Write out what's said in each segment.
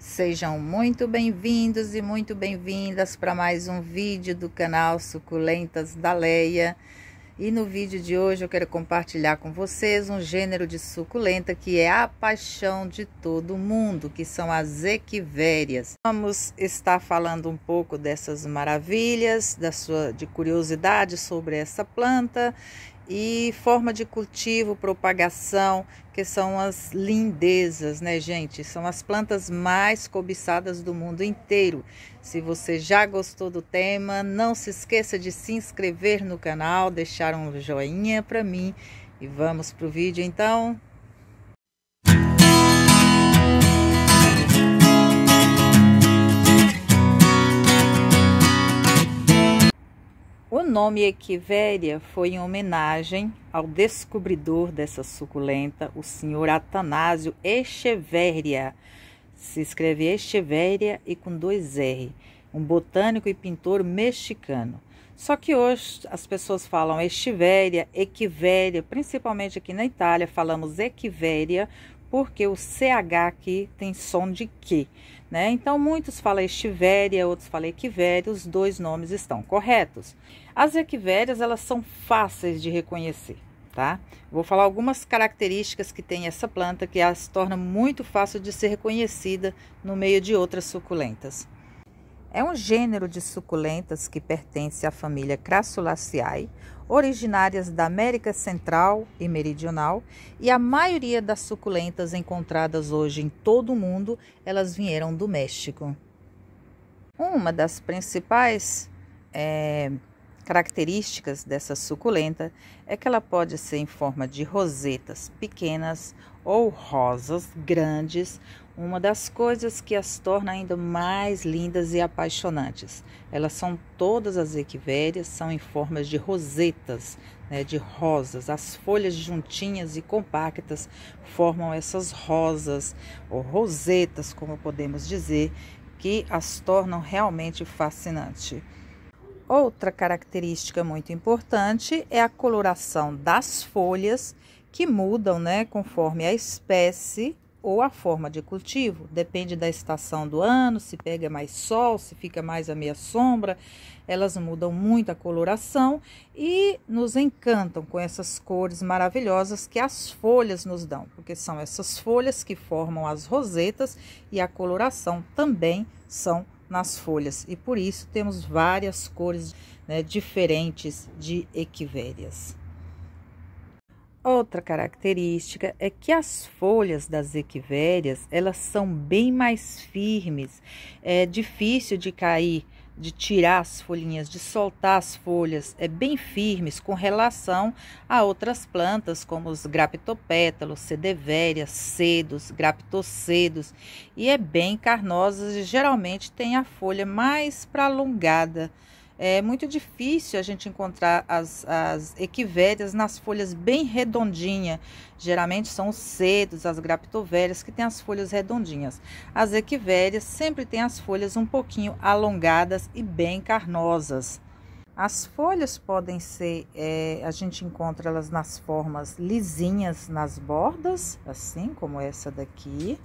Sejam muito bem-vindos e muito bem-vindas para mais um vídeo do canal Suculentas da Leia. E no vídeo de hoje eu quero compartilhar com vocês um gênero de suculenta que é a paixão de todo mundo, que são as equivérias. Vamos estar falando um pouco dessas maravilhas, de curiosidade sobre essa planta e forma de cultivo, propagação, que são as lindezas, né, gente? São as plantas mais cobiçadas do mundo inteiro. Se você já gostou do tema, não se esqueça de se inscrever no canal, deixar um joinha para mim e vamos pro vídeo então. O nome equivéria foi em homenagem ao descobridor dessa suculenta, o senhor Atanásio Echeverria. Se escreve Echeverria e com 2 R, um botânico e pintor mexicano. Só que hoje as pessoas falam Echeverria, equivéria, principalmente aqui na Itália falamos equivéria, porque o CH aqui tem som de Q, né? Então muitos falam Echeverria, outros falam equivéria, os dois nomes estão corretos. As equivérias, elas são fáceis de reconhecer, tá? Vou falar algumas características que tem essa planta que as torna muito fácil de ser reconhecida no meio de outras suculentas. É um gênero de suculentas que pertence à família Crassulaceae, originárias da América Central e Meridional, e a maioria das suculentas encontradas hoje em todo o mundo, elas vieram do México. Uma das principais características dessa suculenta é que ela pode ser em forma de rosetas pequenas ou rosas grandes. Uma das coisas que as torna ainda mais lindas e apaixonantes. Todas as equivérias são em formas de rosetas, né, de rosas. As folhas juntinhas e compactas formam essas rosas ou rosetas, como podemos dizer, que as tornam realmente fascinantes. Outra característica muito importante é a coloração das folhas, que mudam, né, conforme a espécie ou a forma de cultivo. Depende da estação do ano, se pega mais sol, se fica mais a meia sombra. Elas mudam muito a coloração e nos encantam com essas cores maravilhosas que as folhas nos dão, porque são essas folhas que formam as rosetas e a coloração também são nas folhas, e por isso temos várias cores, né, diferentes de equivérias. Outra característica é que as folhas das equivérias, elas são bem mais firmes, é difícil de cair, de tirar as folhinhas, de soltar as folhas, é bem firmes com relação a outras plantas como os graptopétalos, sedevérias, cedos, graptocedos, e é bem carnosas e geralmente tem a folha mais para alongada. É muito difícil a gente encontrar as equivérias nas folhas bem redondinhas. Geralmente são os cedos, as graptovérias que têm as folhas redondinhas. As equivérias sempre têm as folhas um pouquinho alongadas e bem carnosas. As folhas podem ser, a gente encontra elas nas formas lisinhas nas bordas, assim como essa daqui.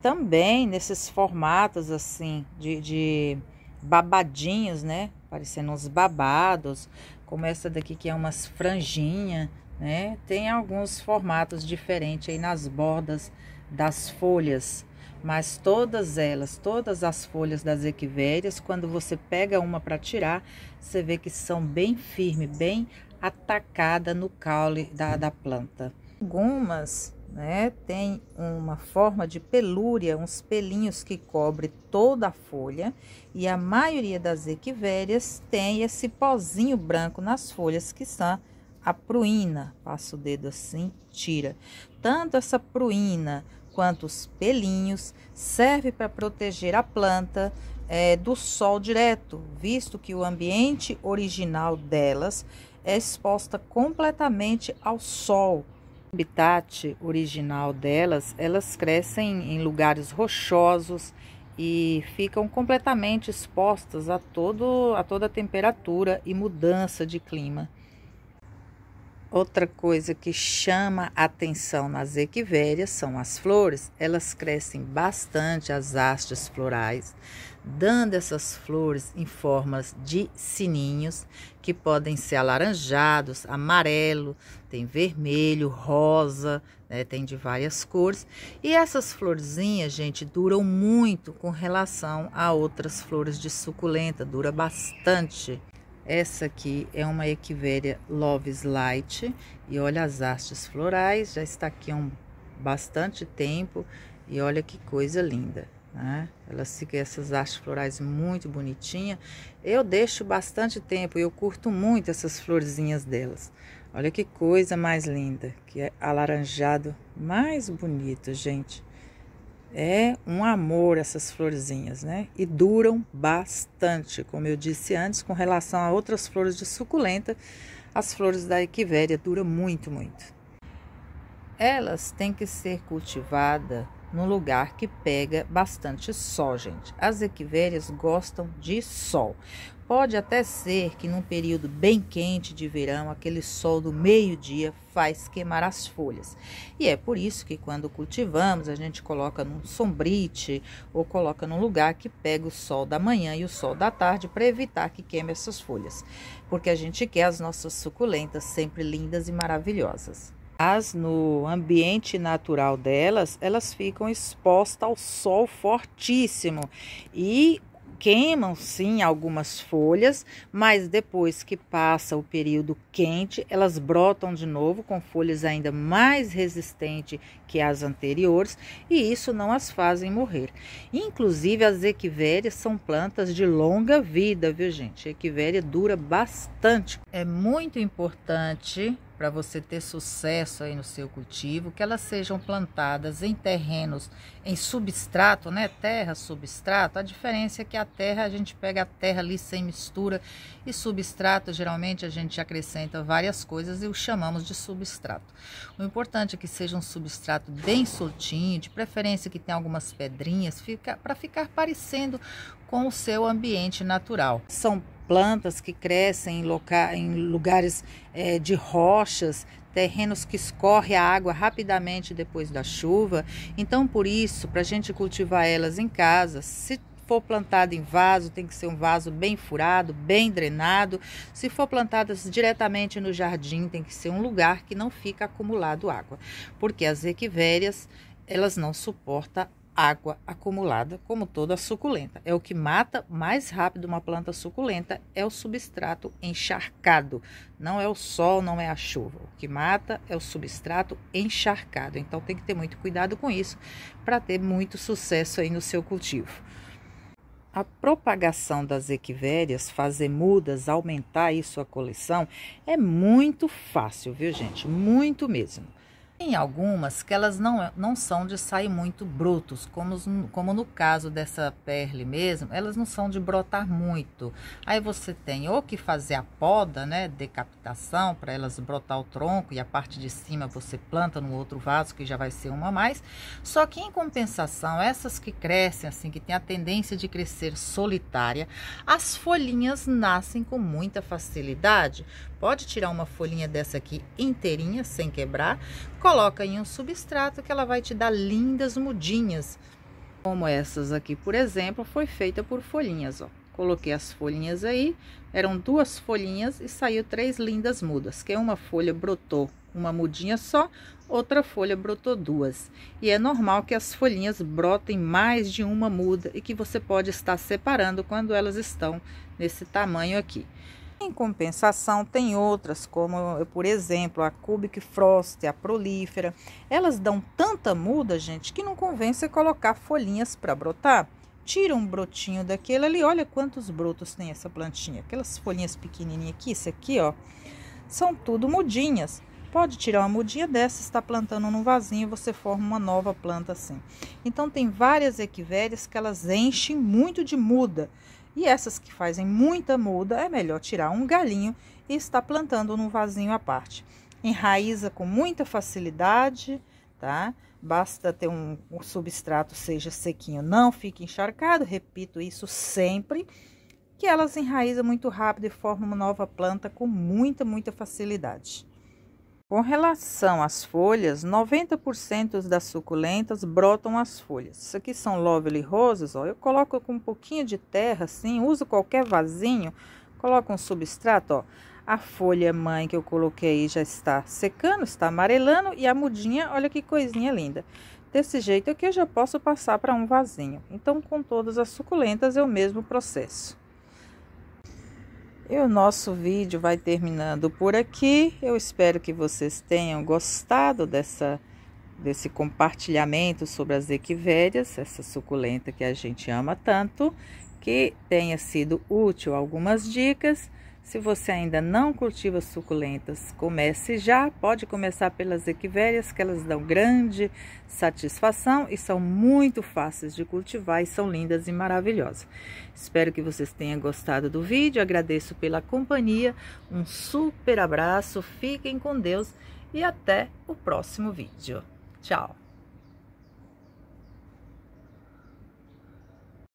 Também nesses formatos assim de babadinhos, né? Parecendo uns babados, como essa daqui que é umas franjinhas, né? Tem alguns formatos diferentes aí nas bordas das folhas, mas todas as folhas das equivérias, quando você pega uma para tirar, você vê que são bem firmes, bem atacada no caule da planta. Algumas, né, tem uma forma de pelúria, uns pelinhos que cobre toda a folha, e a maioria das equivérias tem esse pozinho branco nas folhas, que são a pruína. Passa o dedo assim, tira. Tanto essa pruína quanto os pelinhos serve para proteger a planta do sol direto, visto que o ambiente original delas é exposta completamente ao sol. O habitat original delas, elas crescem em lugares rochosos e ficam completamente expostas a toda a temperatura e mudança de clima. Outra coisa que chama atenção nas equivérias são as flores. Elas crescem bastante, as hastes florais, dando essas flores em formas de sininhos, que podem ser alaranjados, amarelo, tem vermelho, rosa, né? Tem de várias cores. E essas florzinhas, gente, duram muito com relação a outras flores de suculenta, dura bastante. Essa aqui é uma equivéria Loves Light e olha as hastes florais, já está aqui há bastante tempo e olha que coisa linda, né? Elas ficam essas hastes florais muito bonitinhas. Eu deixo bastante tempo e eu curto muito essas florzinhas delas. Olha que coisa mais linda, que é alaranjado mais bonito, gente. É um amor essas florzinhas, né? E duram bastante, como eu disse antes, com relação a outras flores de suculenta, as flores da equivéria duram muito, muito. Elas têm que ser cultivadas num lugar que pega bastante sol, gente. As equivérias gostam de sol. Pode até ser que num período bem quente de verão, aquele sol do meio-dia faz queimar as folhas. E é por isso que quando cultivamos, a gente coloca num sombrite ou coloca num lugar que pega o sol da manhã e o sol da tarde para evitar que queime essas folhas. Porque a gente quer as nossas suculentas sempre lindas e maravilhosas. Mas no ambiente natural delas, elas ficam expostas ao sol fortíssimo e queimam sim algumas folhas, mas depois que passa o período quente, elas brotam de novo com folhas ainda mais resistentes que as anteriores e isso não as fazem morrer. Inclusive as equivérias são plantas de longa vida, viu gente? A equivéria dura bastante. É muito importante para você ter sucesso aí no seu cultivo, que elas sejam plantadas em terrenos, em substrato, né? Terra, substrato. A diferença é que a terra, a gente pega a terra ali sem mistura e substrato, geralmente a gente acrescenta várias coisas e o chamamos de substrato. O importante é que seja um substrato bem soltinho, de preferência que tenha algumas pedrinhas, para ficar parecendo com o seu ambiente natural. São plantas que crescem em lugares de rochas, terrenos que escorre a água rapidamente depois da chuva. Então, por isso, para a gente cultivar elas em casa, se for plantada em vaso, tem que ser um vaso bem furado, bem drenado. Se for plantadas diretamente no jardim, tem que ser um lugar que não fica acumulado água, porque as equivérias, elas não suportam água acumulada, como toda suculenta. É o que mata mais rápido uma planta suculenta, é o substrato encharcado. Não é o sol, não é a chuva. O que mata é o substrato encharcado. Então tem que ter muito cuidado com isso para ter muito sucesso aí no seu cultivo. A propagação das equivérias, fazer mudas, aumentar aí sua coleção, é muito fácil, viu gente? Muito mesmo. Tem algumas que elas não são de sair muito brotos, como no caso dessa perle mesmo, elas não são de brotar muito. Aí você tem ou que fazer a poda, né, decapitação, para elas brotar o tronco e a parte de cima você planta no outro vaso, que já vai ser uma a mais. Só que em compensação, essas que crescem assim, que tem a tendência de crescer solitária, as folhinhas nascem com muita facilidade. Pode tirar uma folhinha dessa aqui inteirinha, sem quebrar, coloca em um substrato que ela vai te dar lindas mudinhas. Como essas aqui, por exemplo, foi feita por folhinhas, ó. Coloquei as folhinhas aí, eram 2 folhinhas e saiu 3 lindas mudas, que uma folha brotou uma mudinha só, outra folha brotou 2. E é normal que as folhinhas brotem mais de uma muda e que você pode estar separando quando elas estão nesse tamanho aqui. Em compensação, tem outras, como, por exemplo, a Cubic Frost, a Prolífera. Elas dão tanta muda, gente, que não convém você colocar folhinhas para brotar. Tira um brotinho daquele ali, olha quantos brotos tem essa plantinha. Aquelas folhinhas pequenininhas aqui, isso aqui, ó, são tudo mudinhas. Pode tirar uma mudinha dessa, está plantando num vasinho, você forma uma nova planta assim. Então, tem várias equivérias que elas enchem muito de muda. E essas que fazem muita muda, é melhor tirar um galinho e estar plantando num vasinho à parte. Enraiza com muita facilidade, tá? Basta ter um substrato seja sequinho, não fique encharcado, repito isso sempre, que elas enraizam muito rápido e formam uma nova planta com muita facilidade. Com relação às folhas, 90% das suculentas brotam as folhas. Isso aqui são lovely roses, ó. Eu coloco com um pouquinho de terra, assim, uso qualquer vasinho, coloco um substrato, ó. A folha mãe que eu coloquei aí já está secando, está amarelando, e a mudinha, olha que coisinha linda. Desse jeito aqui eu já posso passar para um vasinho. Então, com todas as suculentas é o mesmo processo. E o nosso vídeo vai terminando por aqui. Eu espero que vocês tenham gostado desse compartilhamento sobre as equivérias, essa suculenta que a gente ama tanto, que tenha sido útil algumas dicas. Se você ainda não cultiva suculentas, comece já. Pode começar pelas equivérias, que elas dão grande satisfação e são muito fáceis de cultivar e são lindas e maravilhosas. Espero que vocês tenham gostado do vídeo. Agradeço pela companhia. Um super abraço, fiquem com Deus e até o próximo vídeo. Tchau!